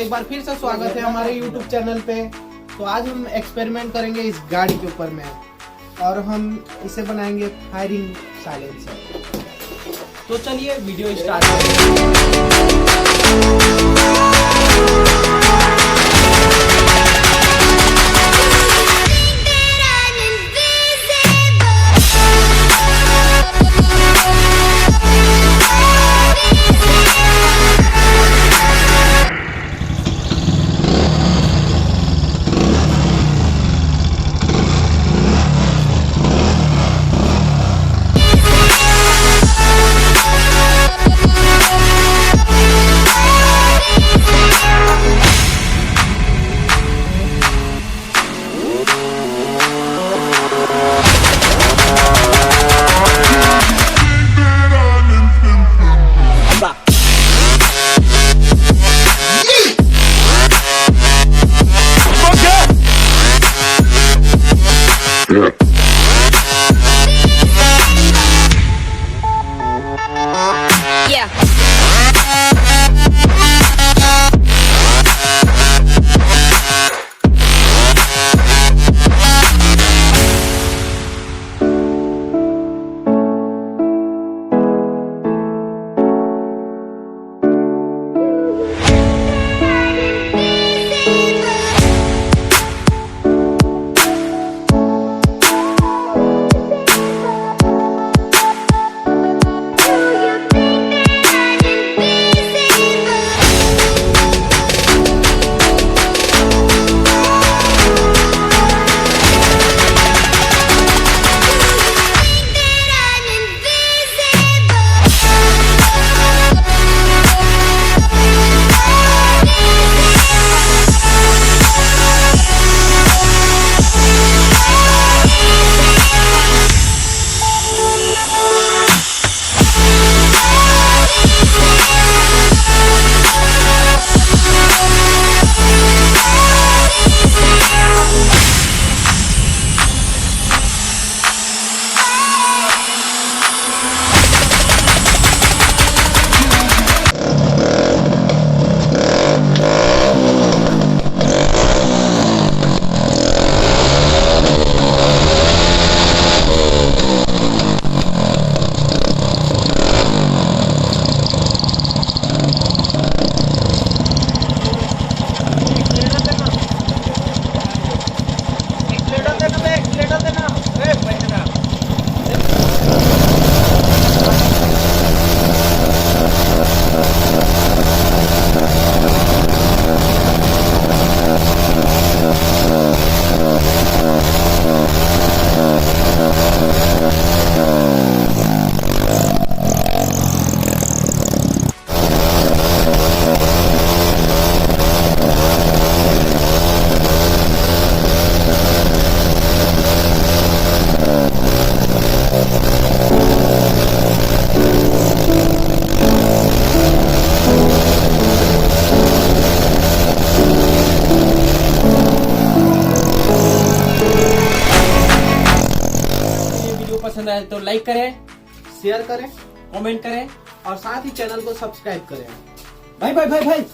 एक बार फिर से स्वागत है हमारे YouTube चैनल पे। तो आज हम एक्सपेरिमेंट करेंगे इस गाड़ी के ऊपर में और हम इसे बनाएंगे फायरिंग साइलेंसर। तो चलिए वीडियो स्टार्ट करें। पसंद आए तो लाइक करें, शेयर करें, कमेंट करें और साथ ही चैनल को सब्सक्राइब करें। भाई भाई भाई भाई